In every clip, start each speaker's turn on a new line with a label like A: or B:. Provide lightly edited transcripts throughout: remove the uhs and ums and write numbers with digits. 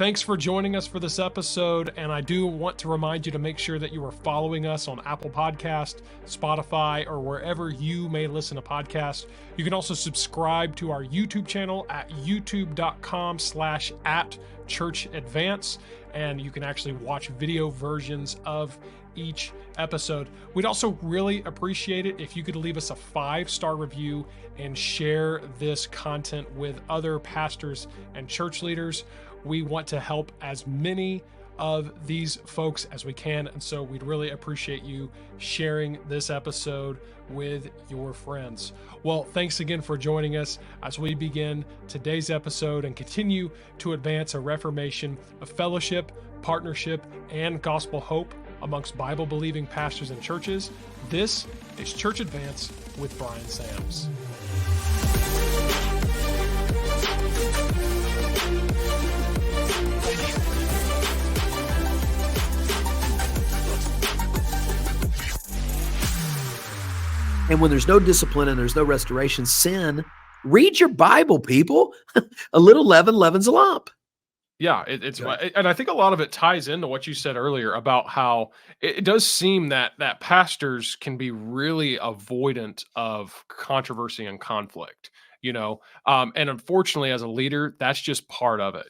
A: Thanks for joining us for this episode, and I do want to remind you to make sure that you are following us on Apple Podcast, Spotify, or wherever you may listen to podcasts. You can also subscribe to our YouTube channel at youtube.com/@churchadvance, and you can actually watch video versions of each episode. We'd also really appreciate it if you could leave us a 5-star review and share this content with other pastors and church leaders. We want to help as many of these folks as we can, and so we'd really appreciate you sharing this episode with your friends. Well, thanks again for joining us as we begin today's episode and continue to advance a reformation of fellowship, partnership, and gospel hope amongst Bible-believing pastors and churches. This is Church Advance with Brian Sams.
B: And when there's no discipline and there's no restoration, sin, read your Bible, people. A little leaven leavens a lump.
A: Yeah, and I think a lot of it ties into what you said earlier about how it does seem that pastors can be really avoidant of controversy and conflict, and unfortunately, as a leader, that's just part of it,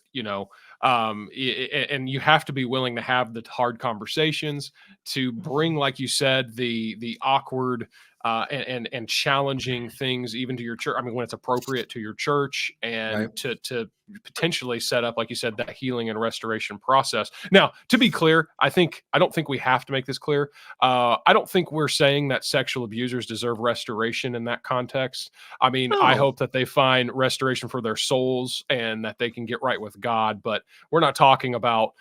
A: and you have to be willing to have the hard conversations to bring, like you said, the awkward and challenging things even to your church. I mean, when it's appropriate to your church, and right, to potentially set up, like you said, that healing and restoration process. Now, to be clear, I don't think we have to make this clear. I don't think we're saying that sexual abusers deserve restoration in that context. I mean, I hope that they find restoration for their souls and that they can get right with God, but we're not talking about,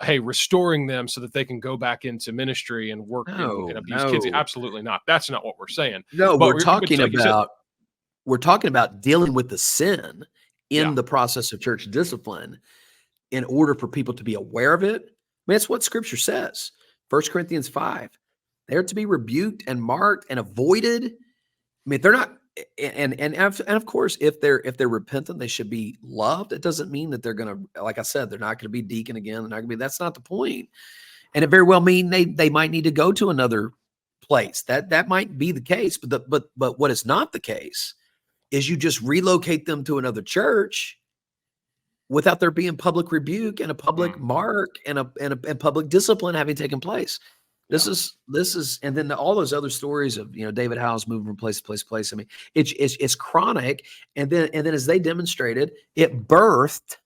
A: hey, restoring them so that they can go back into ministry and work and abuse kids. Absolutely not. That's not what we're saying.
B: No, but we're talking about dealing with the sin in the process of church discipline in order for people to be aware of it. I mean, that's what Scripture says. 1 Corinthians 5. They're to be rebuked and marked and avoided. I mean, they're not, and of course, if they're repentant, they should be loved. It doesn't mean that they're going to, like I said, they're not going to be deacon again. They're not going to be. That's not the point. And it very well mean they might need to go to another place. That might be the case. But what is not the case is you just relocate them to another church without there being public rebuke and a public mark and a public discipline having taken place. This is, and then all those other stories of, David Howe's moving from place to place to place. I mean, it's chronic. And then as they demonstrated, it birthed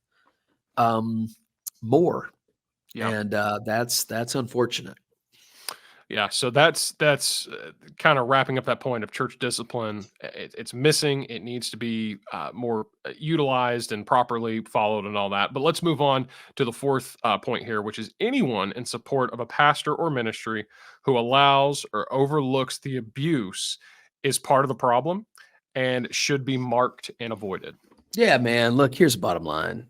B: more. Yeah. And that's unfortunate.
A: Yeah, so that's kind of wrapping up that point of church discipline. It's missing. It needs to be more utilized and properly followed and all that. But let's move on to the fourth point here, which is anyone in support of a pastor or ministry who allows or overlooks the abuse is part of the problem and should be marked and avoided.
B: Yeah, man. Look, here's the bottom line,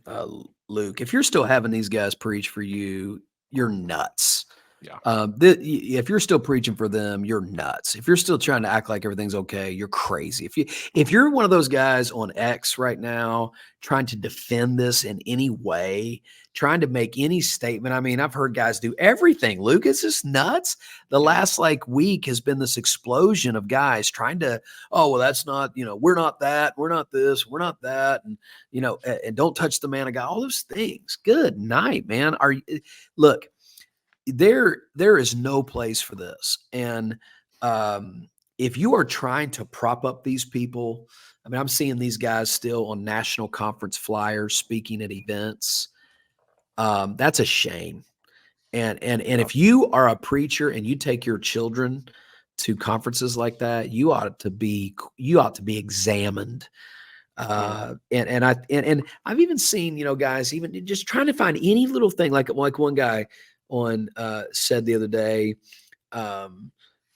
B: Luke. If you're still having these guys preach for you, you're nuts. Yeah. If you're still preaching for them, you're nuts. If you're still trying to act like everything's okay, you're crazy. If you're one of those guys on X right now trying to defend this in any way, trying to make any statement, I mean, I've heard guys do everything. Luke, it's just nuts. The last week has been this explosion of guys trying to, oh, well, that's not, we're not that, we're not this, we're not that, and and don't touch the man of God. All those things. Good night, man. Look. There is no place for this. And if you are trying to prop up these people, I mean, I'm seeing these guys still on national conference flyers speaking at events. That's a shame. And if you are a preacher and you take your children to conferences like that, you ought to be examined. And I've even seen, guys, even just trying to find any little thing, like one guy said the other day,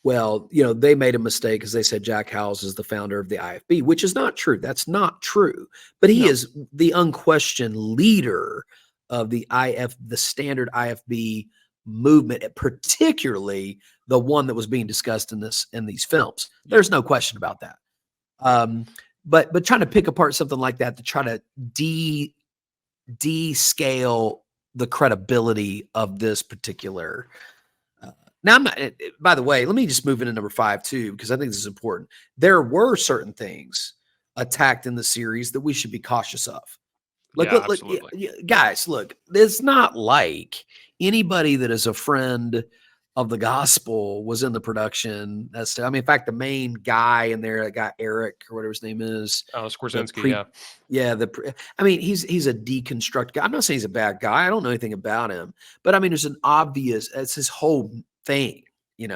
B: well, they made a mistake because they said Jack Howells is the founder of the IFB, which is not true. That's not true. But he is the unquestioned leader of the standard IFB movement, particularly the one that was being discussed in these films. There's no question about that. But trying to pick apart something like that to try to descale the credibility of this particular. Now, I'm not, by the way, let me just move into number 5 too, because I think this is important. There were certain things attacked in the series that we should be cautious of. Look,
A: Yeah,
B: look, look,
A: absolutely.
B: guys, look, it's not like anybody that is a friend of the gospel was in the production. I mean, in fact, the main guy in there, that guy Eric or whatever his name is,
A: Oh,
B: the
A: Skorzinski,
B: pre,
A: yeah.
B: yeah, I mean, he's a deconstruct guy. I'm not saying he's a bad guy. I don't know anything about him, but I mean, there's an obvious. It's his whole thing, and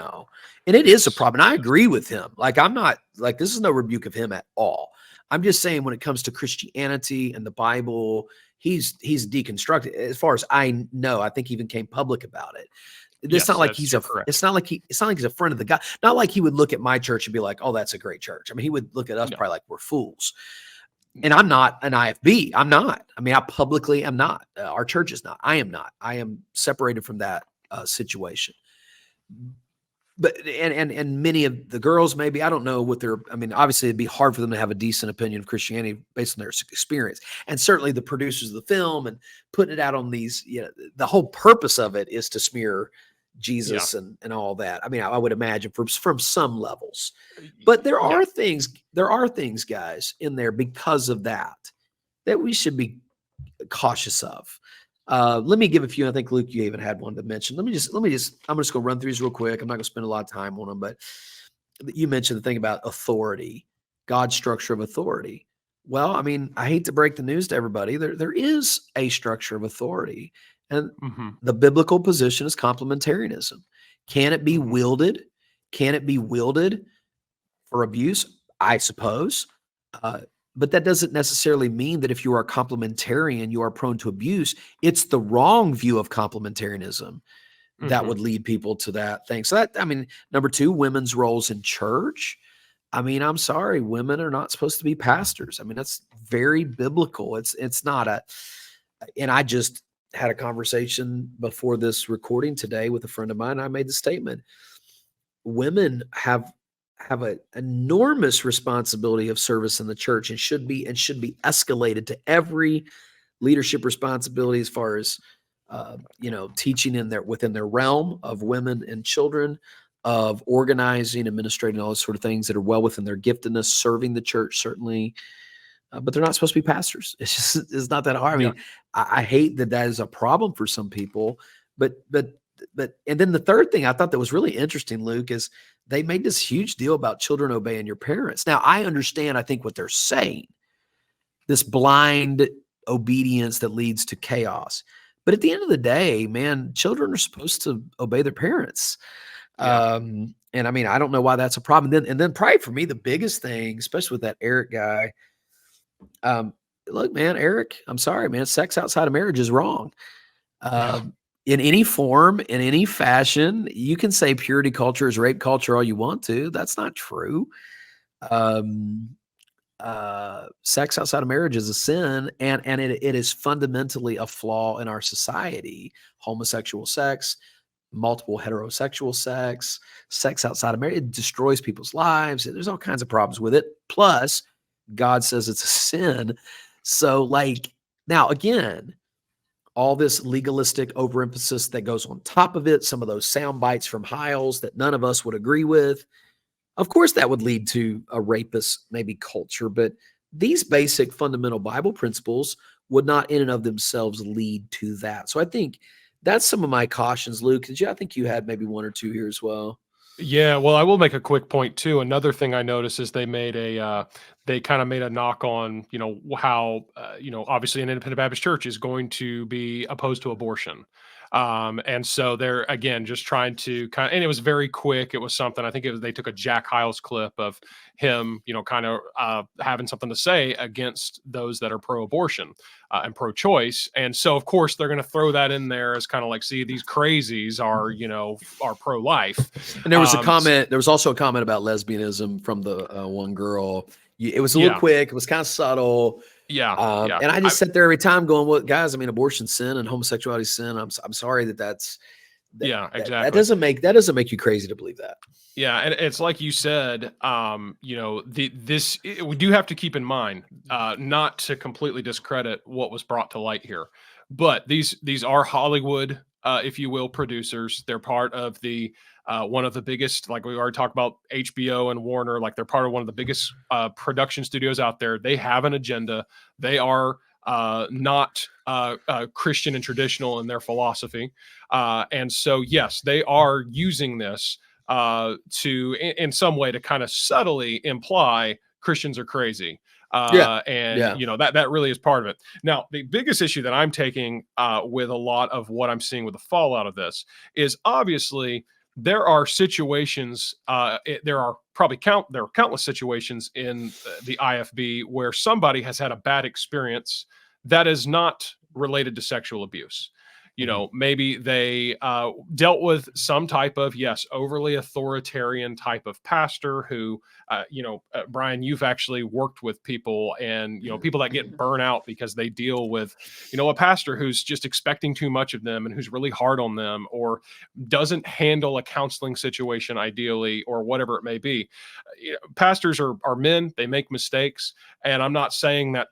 B: it is a
A: Yes.
B: problem. And I agree with him. Like, I'm not like this is no rebuke of him at all. I'm just saying when it comes to Christianity and the Bible, he's deconstructed. As far as I know, I think he even came public about it. It's not
A: Yes,
B: like
A: you're correct.
B: it's not like he's a friend of the guy. Not like he would look at my church and be like, "Oh, that's a great church." I mean, he would look at us
A: No.
B: probably like we're fools. And I'm not an IFB. I'm not. I mean, I publicly am not. Our church is not. I am not. I am separated from that situation. But and many of the girls, maybe, I don't know what they're. I mean, obviously it'd be hard for them to have a decent opinion of Christianity based on their experience. And certainly the producers of the film and putting it out on these, the whole purpose of it is to smear
A: Yeah.
B: Jesus and all that. I mean, I would imagine from some levels. But there
A: Yeah.
B: are things, guys, in there because of that we should be cautious of. Let me give a few. I think Luke, you even had one to mention. I'm just going to run through these real quick. I'm not going to spend a lot of time on them, but you mentioned the thing about authority, God's structure of authority. Well, I mean, I hate to break the news to everybody. There is a structure of authority, and the biblical position is complementarianism. Can it be wielded? Can it be wielded for abuse? I suppose. But that doesn't necessarily mean that if you are a complementarian, you are prone to abuse. It's the wrong view of complementarianism that would lead people to that thing. So I mean, number 2, women's roles in church. I mean, I'm sorry, women are not supposed to be pastors. I mean, that's very biblical. It's not and I just had a conversation before this recording today with a friend of mine. I made the statement: women have an enormous responsibility of service in the church and should be escalated to every leadership responsibility as far as teaching within their realm of women and children, of organizing, administrating, all those sort of things that are well within their giftedness, serving the church certainly, but they're not supposed to be pastors. It's not that hard. I
A: Yeah.
B: mean, I hate that is a problem for some people, but and then the third thing I thought that was really interesting, Luke, is they made this huge deal about children obeying your parents. Now, I understand, I think, what they're saying, this blind obedience that leads to chaos. But at the end of the day, man, children are supposed to obey their parents.
A: Yeah.
B: And I mean, I don't know why that's a problem. And then probably for me, the biggest thing, especially with that Eric guy, look, man, Eric, I'm sorry, man, sex outside of marriage is wrong.
A: Yeah.
B: In any form, in any fashion. You can say purity culture is rape culture all you want to. That's not true. Sex outside of marriage is a sin, and it is fundamentally a flaw in our society. Homosexual sex, multiple heterosexual sex outside of marriage, it destroys people's lives. There's all kinds of problems with it. Plus, God says it's a sin. So, like, now again, all this legalistic overemphasis that goes on top of it, some of those sound bites from Hiles that none of us would agree with. Of course, that would lead to a rapist, maybe culture, but these basic fundamental Bible principles would not in and of themselves lead to that. So I think that's some of my cautions, Luke. I think you had maybe 1 or 2 here as well.
A: Yeah, well, I will make a quick point too. Another thing I noticed is they kind of made a knock on, how, obviously an independent Baptist church is going to be opposed to abortion. And so they're again just trying to and it was very quick. It was something, I think they took a Jack Hiles clip of him, kind of having something to say against those that are pro-abortion and pro-choice. And so of course they're going to throw that in there as kind of like, see, these crazies are pro-life.
B: And there was a comment. There was also a comment about lesbianism from the one girl. It was a little quick. It was kind of subtle.
A: Yeah.
B: And I just sit there every time going, "Well, guys, I mean, abortion's sin and homosexuality sin. I'm sorry that's
A: Yeah,
B: That
A: exactly.
B: doesn't make you crazy to believe that.
A: Yeah, and it's like you said, we do have to keep in mind, not to completely discredit what was brought to light here, but these are Hollywood, if you will, producers. They're part of the one of the biggest, like we already talked about, HBO and Warner. Like they're part of one of the biggest production studios out there. They have an agenda. They are not Christian and traditional in their philosophy, and so yes, they are using this in some way to kind of subtly imply Christians are crazy.
B: Yeah.
A: And
B: Yeah.
A: that really is part of it. Now, the biggest issue that I'm taking with a lot of what I'm seeing with the fallout of this is obviously there are situations. There are countless situations in the IFB where somebody has had a bad experience that is not related to sexual abuse.
B: Mhm.
A: Maybe they dealt with some type of, yes, overly authoritarian type of pastor who, Brian, you've actually worked with people, and people that get burnt out because they deal with a pastor who's just expecting too much of them and who's really hard on them, or doesn't handle a counseling situation ideally, or whatever it may be. Pastors are men, they make mistakes, and I'm not saying that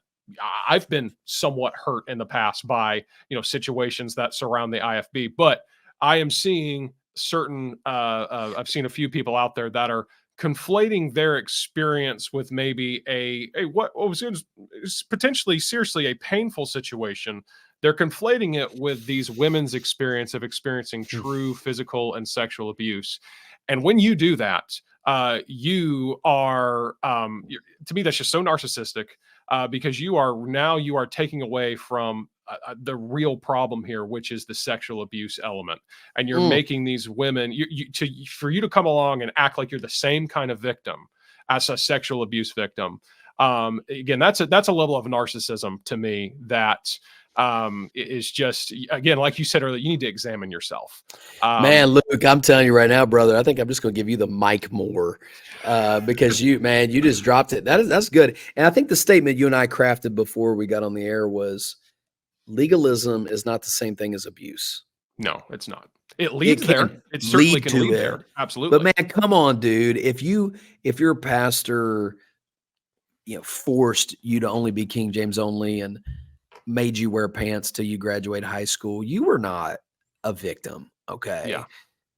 A: I've been somewhat hurt in the past by situations that surround the IFB, but I am seeing certain. I've seen a few people out there that are conflating their experience with maybe what was potentially seriously a painful situation. They're conflating it with these women's experience of experiencing
B: Hmm.
A: true physical and sexual abuse, and when you do that, you are to me that's just so narcissistic, because you are taking away from the real problem here, which is the sexual abuse element, and you're
B: Mm.
A: making these women for you to come along and act like you're the same kind of victim as a sexual abuse victim. Again, that's a level of narcissism to me that is just, again, like you said earlier, you need to examine yourself.
B: Man, Luke, I'm telling you right now, brother, I think I'm just going to give you the mic more because you just dropped it. That's good. And I think the statement you and I crafted before we got on the air was legalism is not the same thing as abuse.
A: No, it's not. It
B: It
A: leads there.
B: can
A: It certainly
B: lead
A: can
B: to
A: lead
B: it,
A: there.
B: but
A: Absolutely.
B: man, come on, dude. If your pastor, forced you to only be King James only and made you wear pants till you graduate high school, you were not a victim.
A: Yeah.
B: Okay.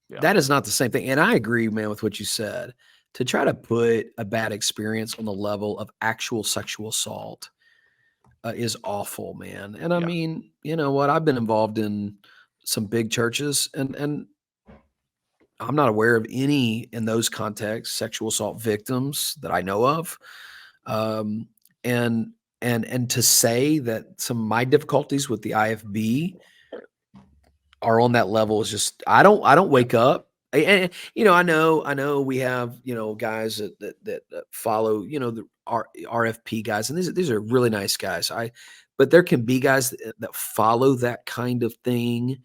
A: Yeah.
B: That is not the same thing. And I agree, man, with what you said. To try to put a bad experience on the level of actual sexual assault is awful, man. And I
A: Yeah.
B: mean, you know what? I've been involved in some big churches, and I'm not aware of any in those contexts sexual assault victims that I know of. Um, and and to say that some of my difficulties with the IFB are on that level is just I don't
A: Yeah.
B: wake up. And I know we have guys that follow the RFP guys, and these are really nice guys. But there can be guys that follow that kind of thing,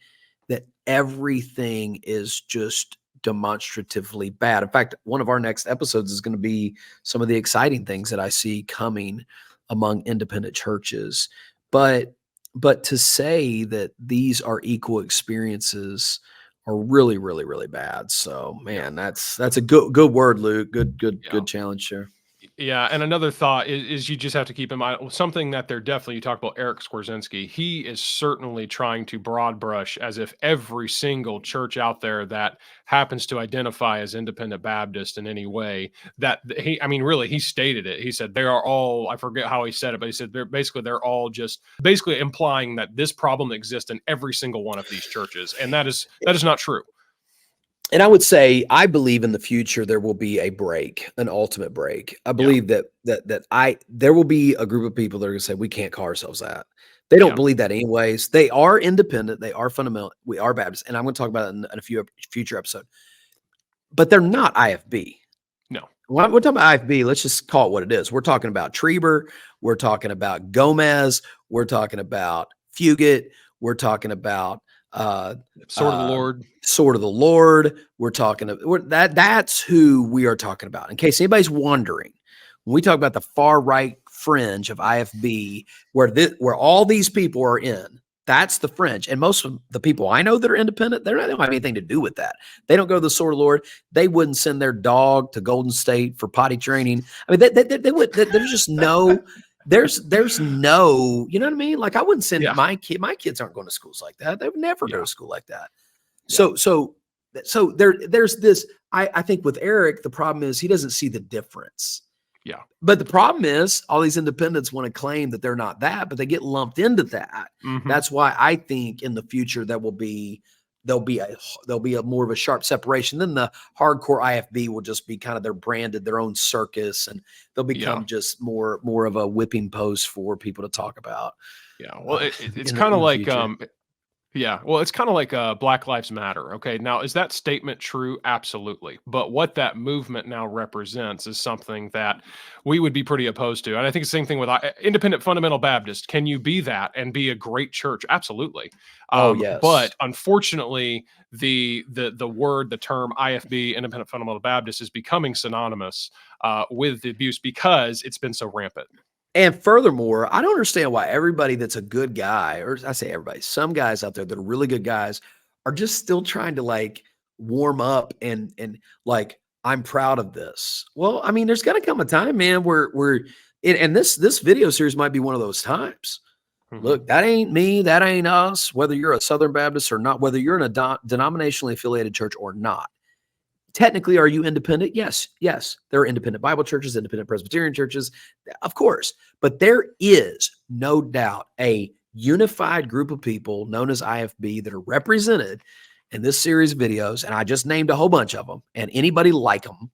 B: that everything is just demonstratively bad. In fact, one of our next episodes is going to be some of the exciting things that I see coming among independent churches. But to say that these are equal experiences are really, really, really bad. So,
A: Yeah.
B: man, that's a good word, Luke.
A: Yeah.
B: Good challenge, sure.
A: Yeah, and another thought is you just have to keep in mind something that they're definitely, you talk about Eric Skwarczynski. He is certainly trying to broad brush as if every single church out there that happens to identify as independent Baptist in any way, I mean, really, he stated it. He said they are all, I forget how he said it, but he said they're all just basically implying that this problem exists in every single one of these churches, and that is not true.
B: And I would say I believe in the future there will be a break, an ultimate break. I
A: Yeah,
B: believe that there will be a group of people that are going to say we can't call ourselves that. They don't
A: yeah,
B: believe that anyways. They are independent. They are fundamental. We are Baptists, and I'm going to talk about it in a few future episode. But they're not IFB.
A: no,
B: When we're talking about IFB, let's just call it what it is. We're talking about Trieber. We're talking about Gomez. We're talking about Fugit. We're talking about uh,
A: sword of the
B: uh,
A: Lord.
B: Sword of the Lord. We're talking that's who we are talking about. In case anybody's wondering, when we talk about the far right fringe of IFB, where all these people are in, That's the fringe. And most of the people I know that are independent, they don't have anything to do with that. They don't go to the sword of the Lord. They wouldn't send their dog to Golden State for potty training. I mean, they would. There's just no. There's no. You know what I mean? Like I wouldn't send
A: Yeah.
B: my kid. My kids aren't going to schools like that. They would never go
A: Yeah.
B: to school like that.
A: Yeah.
B: So there's this. I think with Eric, the problem is he doesn't see the difference.
A: Yeah.
B: But the problem is all these independents want to claim that they're not that, but they get lumped into that. That's why I think in the future there'll be a more of a sharp separation. Then the hardcore IFB will just be kind of their own circus, and they'll become just more of a whipping post for people to talk about.
A: Yeah. Well, it's kind of like yeah, well, it's kind of like Black Lives Matter. Okay, now is that statement true? Absolutely. But what that movement now represents is something that we would be pretty opposed to. And I think it's the same thing with independent fundamental Baptist. Can you be that and be a great church? Absolutely.
B: Oh yes.
A: But unfortunately, the word, the term IFB, independent fundamental Baptist, is becoming synonymous with the abuse because it's been so rampant.
B: And furthermore, I don't understand why everybody that's a good guy, or I say everybody, some guys out there that are really good guys are just still trying to like warm up and like, I'm proud of this. Well, I mean, there's got to come a time, man, where and this video series might be one of those times. Look, that ain't me, that ain't us, whether you're a Southern Baptist or not, whether you're in a denominationally affiliated church or not. Technically, are you independent? Yes. There are independent Bible churches, independent Presbyterian churches, of course. But there is no doubt a unified group of people known as IFB that are represented in this series of videos. And I just named a whole bunch of them, and anybody like them.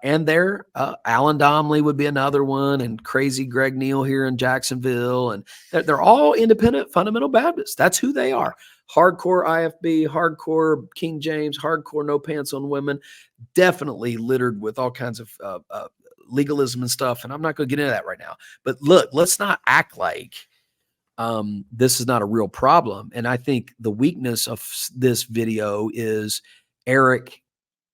B: And there, Alan Domley would be another one, and crazy Greg Neal here in Jacksonville. And they're all independent fundamental Baptists. That's who they are. Hardcore IFB, hardcore King James, hardcore no pants on women, definitely littered with all kinds of legalism and stuff. And I'm not going to get into that right now. But look, let's not act like this is not a real problem. And I think the weakness of this video is Eric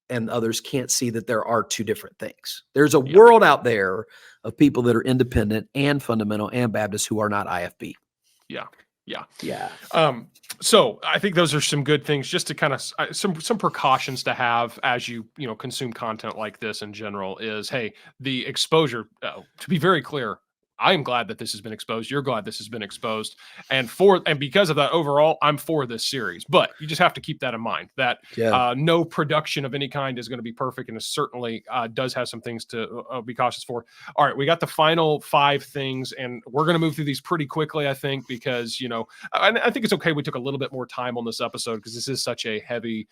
B: and others can't see that there are two different things. There's a world out there of people that are independent and fundamental and Baptist who are not IFB.
A: Yeah. So I think those are some good things just to kind of some precautions to have as you consume content like this in general is, hey, the exposure, to be very clear, I am glad that this has been exposed. You're glad this has been exposed. And because of that, overall, I'm for this series. But you just have to keep that in mind that no production of any kind is going to be perfect. And it certainly does have some things to be cautious for. All right, we got the final 5 things, and we're going to move through these pretty quickly, I think, because, I think it's okay we took a little bit more time on this episode because this is such a heavy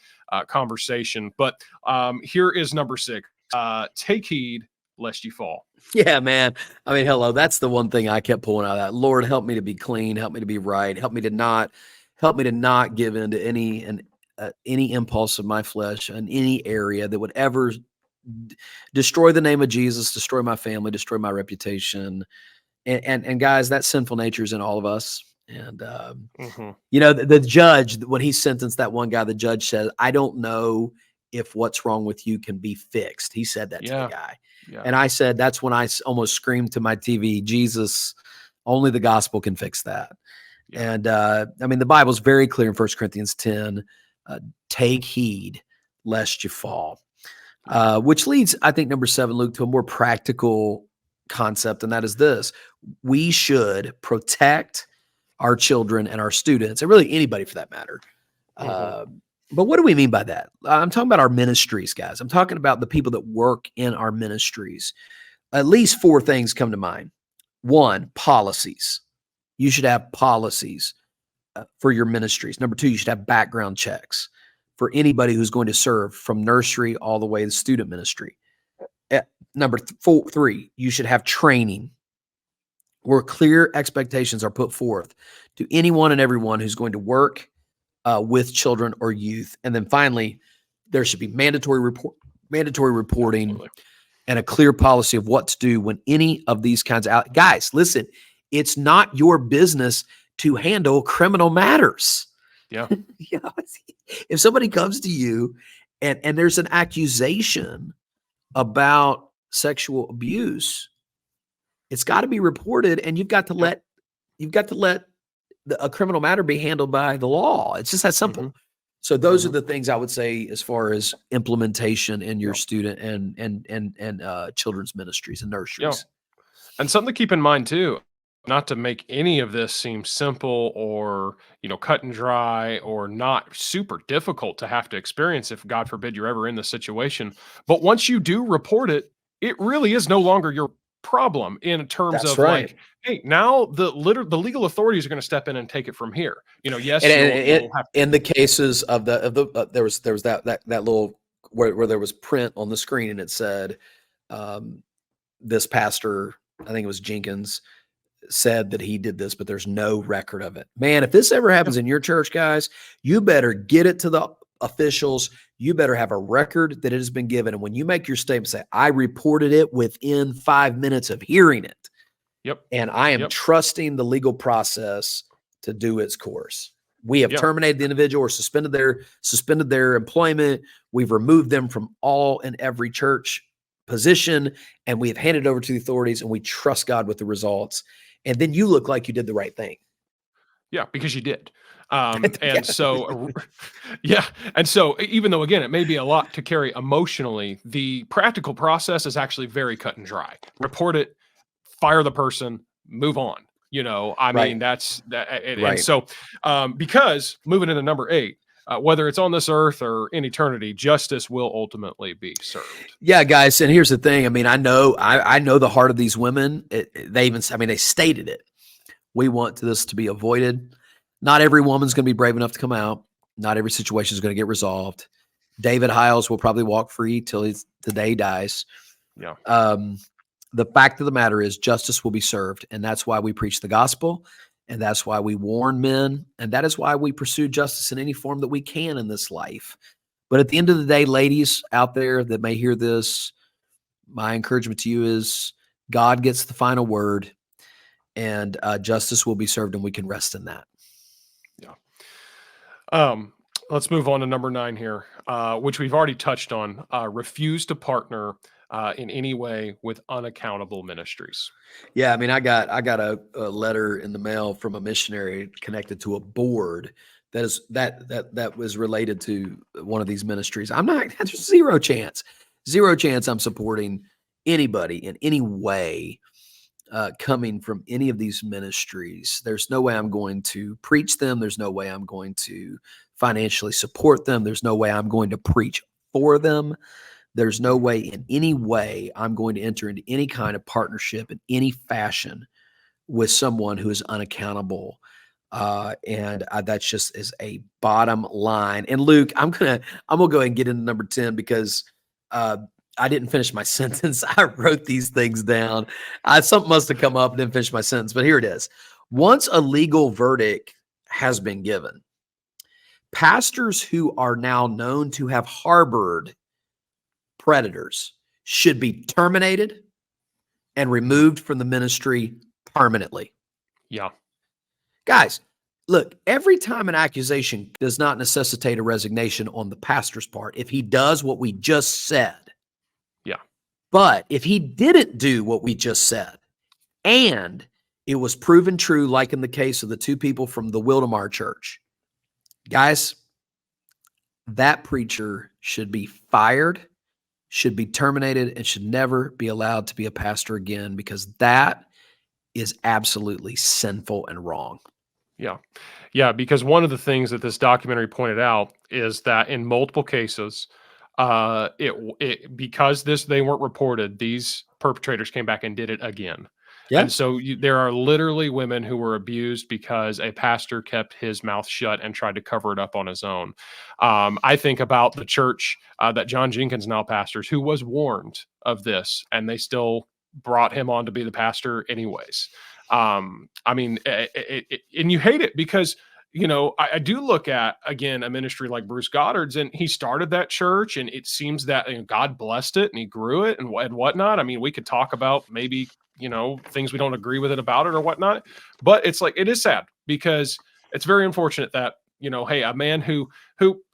A: conversation. But here is number 6. Take heed lest you fall.
B: Yeah, man. I mean, hello. That's the one thing I kept pulling out of that. Lord, help me to be clean. Help me to be right. Help me to not give in to any impulse of my flesh in any area that would ever destroy the name of Jesus, destroy my family, destroy my reputation. And guys, that sinful nature is in all of us. And, the judge, when he sentenced that one guy, the judge said, I don't know if what's wrong with you can be fixed. He said that to the guy. Yeah. And I said, that's when I almost screamed to my TV, Jesus, only the gospel can fix that. Yeah. And I mean, the Bible's very clear in 1 Corinthians 10, take heed lest you fall, which leads, I think, number 7, Luke, to a more practical concept. And that is this: we should protect our children and our students, and really anybody for that matter. But what do we mean by that? I'm talking about our ministries, guys. I'm talking about the people that work in our ministries. At least 4 things come to mind. 1, policies. You should have policies for your ministries. Number 2, you should have background checks for anybody who's going to serve from nursery all the way to student ministry. Number 3, you should have training where clear expectations are put forth to anyone and everyone who's going to work with children or youth. And then finally, there should be mandatory reporting. Absolutely. And a clear policy of what to do when any of these kinds of guys, listen, it's not your business to handle criminal matters.
A: Yeah.
B: If somebody comes to you and there's an accusation about sexual abuse, it's got to be reported, and you've got to let a criminal matter be handled by the law. It's just that simple.
A: Mhm,
B: So those are
A: mhm.
B: the things I would say as far as implementation in your
A: Yeah,
B: student and children's ministries and
A: yeah.
B: nurseries.
A: And something to keep in mind too, not to make any of this seem simple or, cut and dry or not super difficult to have to experience if God forbid you're ever in this situation. But once you do report it, it really is no longer your problem in terms
B: That's
A: of like,
B: right.
A: hey, now the legal authorities are going to step in and take it from here.
B: And,
A: Yes,
B: and,
A: you'll
B: and
A: have to.
B: in the cases of the there was that little where there was print on the screen and it said um, this pastor, I think it was Jenkins, said that he did this, but there's no record of it. Man, if this ever
A: Yeah,
B: happens in your church, guys, you better get it to the officials. You better have a record that it has been given. And when you make your statement, say, I reported it within 5 minutes of hearing it.
A: yep,
B: And I am
A: yep,
B: trusting the legal process to do its course. We have
A: yeah.
B: terminated the individual or suspended their employment. We've removed them from all and every church position, and we have handed it over to the authorities, and we trust God with the results. And then you look like you did the right thing.
A: Yeah, because you did.
B: Yeah.
A: And so, yeah, and so even though again it may be a lot to carry emotionally, the practical process is actually very cut and dry. Report it, fire the person, move on. I mean
B: Right.
A: that's that, and
B: Right.
A: so because moving into number 8, whether it's on this earth or in eternity, justice will ultimately be served.
B: Yeah, guys. And here's the thing. I mean, I know the heart of these women. They even, I mean, they stated it. We want this to be avoided. Not every woman's going to be brave enough to come out. Not every situation is going to get resolved. David Hiles will probably walk free till the day he dies.
A: Yeah.
B: Um, the fact of the matter is, justice will be served, and that's why we preach the gospel, and that's why we warn men, and that is why we pursue justice in any form that we can in this life. But at the end of the day, ladies out there that may hear this, my encouragement to you is God gets the final word, and justice will be served, and we can rest in that.
A: Yeah. Um, let's move on to number 9 here, which we've already touched on. Refuse to partner in any way with unaccountable ministries.
B: Yeah, I mean, I got a letter in the mail from a missionary connected to a board that was related to one of these ministries. I'm not there's zero chance I'm supporting anybody in any way coming from any of these ministries. There's no way I'm going to preach them. There's no way I'm going to financially support them. There's no way I'm going to preach for them. There's no way in any way I'm going to enter into any kind of partnership in any fashion with someone who is unaccountable. And that's just is a bottom line. And Luke, I'm gonna go ahead and get into number 10 because I didn't finish my sentence. I wrote these things down. Something must have come up and didn't finish my sentence, but here it is. Once a legal verdict has been given, pastors who are now known to have harbored predators should be terminated and
A: Mm,
B: removed from the ministry permanently.
A: yeah.
B: Guys, look, every time an accusation does not necessitate a resignation on the pastor's part, if he does what we just said,
A: Yeah.
B: but if he didn't do what we just said, and it was proven true, like in the case of the two people from the Wildemar church, guys, that preacher should be fired, should be terminated, and should never be allowed to be a pastor again because that is absolutely sinful and wrong.
A: Yeah. Yeah, because one of the things that this documentary pointed out is that in multiple cases, because they weren't reported, these perpetrators came back and did it again.
B: Yeah.
A: And so there are literally women who were abused because a pastor kept his mouth shut and tried to cover it up on his own. I think about the church that John Jenkins now pastors, who was warned of this, and they still brought him on to be the pastor anyways. I mean, and you hate it because I do look at again a ministry like Bruce Goddard's, and he started that church, and it seems that God blessed it and he grew it and whatnot. I mean, we could talk about maybe things we don't agree with it about it or whatnot, but it's like it is sad because it's very unfortunate that hey, a man who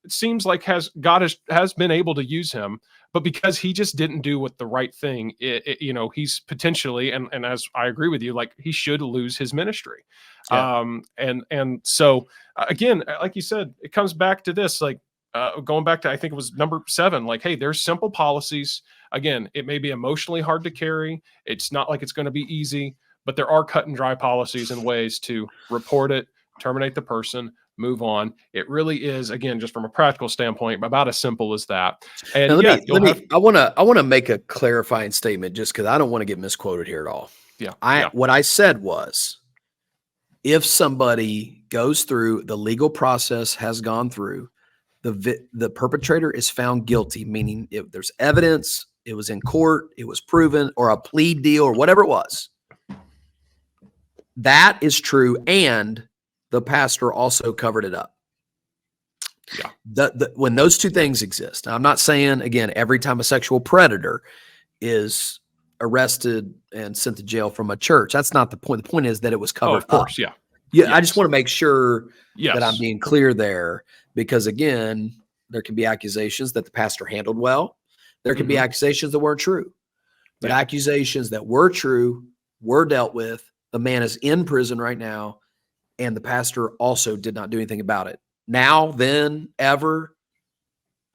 A: seems like God has been able to use him, but because he just didn't do what the right thing, he's potentially, and as I agree with you, like he should lose his ministry.
B: Yeah.
A: And so again, like you said, it comes back to this, like going back to, I think it was number 7, like, hey, there's simple policies. Again, it may be emotionally hard to carry. It's not like it's going to be easy, but there are cut and dry policies and ways to report it, terminate the person, move on. It really is, again, just from a practical standpoint, about as simple as that. And
B: I want to make a clarifying statement, just because I don't want to get misquoted here at all. What I said was, if somebody goes through the legal process, has gone through, the perpetrator is found guilty, meaning if there's evidence, it was in court, it was proven, or a plea deal, or whatever it was. That is true, and the pastor also covered it up.
A: Yeah.
B: When those two things exist, now, I'm not saying, again, every time a sexual predator is arrested and sent to jail from a church, that's not the point. The point is that it was covered
A: of course,
B: up. Yeah. Yes. I just want to make sure that I'm being clear there, because again, there can be accusations that the pastor handled well. There can be accusations that weren't true, but accusations that were true were dealt with. The man is in prison right now, and the pastor also did not do anything about it. Now, then, ever,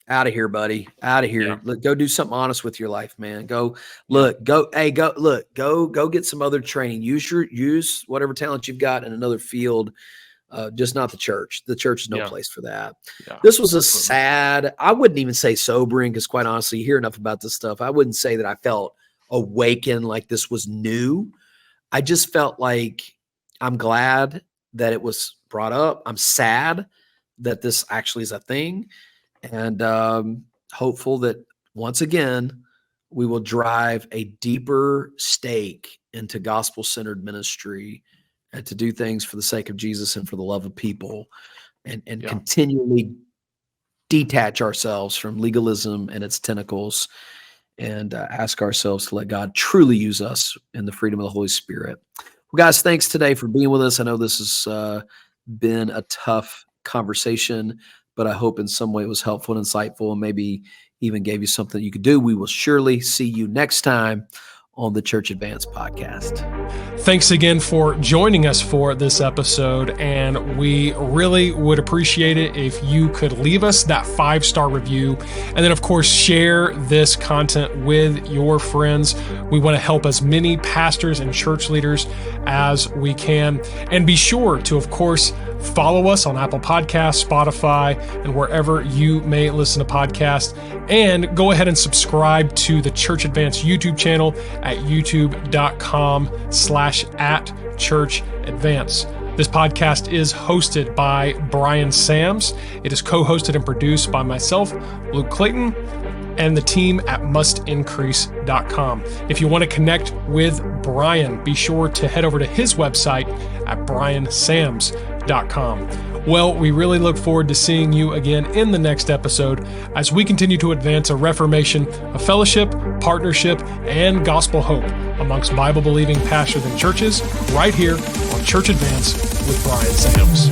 B: out of here, buddy, out of here. Yeah. Look, go do something honest with your life, man. Go get some other training. Use whatever talent you've got in another field. Just not the church. The church is no place for that. Yeah, this was a sad, I wouldn't even say sobering, because quite honestly, you hear enough about this stuff. I wouldn't say that I felt awakened like this was new. I just felt like I'm glad that it was brought up. I'm sad that this actually is a thing, and hopeful that once again, we will drive a deeper stake into gospel-centered ministry and to do things for the sake of Jesus and for the love of people, and continually detach ourselves from legalism and its tentacles, and ask ourselves to let God truly use us in the freedom of the Holy Spirit. Well, guys, thanks today for being with us. I know this has been a tough conversation, but I hope in some way it was helpful and insightful, and maybe even gave you something you could do. We will surely see you next time on the Church Advance podcast.
A: Thanks again for joining us for this episode, and we really would appreciate it if you could leave us that 5-star review, and then of course share this content with your friends. We want to help as many pastors and church leaders as we can, and be sure to, of course, follow us on Apple Podcasts, Spotify, and wherever you may listen to podcasts. And go ahead and subscribe to the Church Advance YouTube channel at youtube.com/@churchadvance. This podcast is hosted by Brian Sams. It is co-hosted and produced by myself, Luke Clayton, and the team at mustincrease.com. If you want to connect with Brian, be sure to head over to his website at briansams.com. Well, we really look forward to seeing you again in the next episode as we continue to advance a reformation of fellowship, partnership, and gospel hope amongst Bible-believing pastors and churches right here on Church Advance with Brian Sams.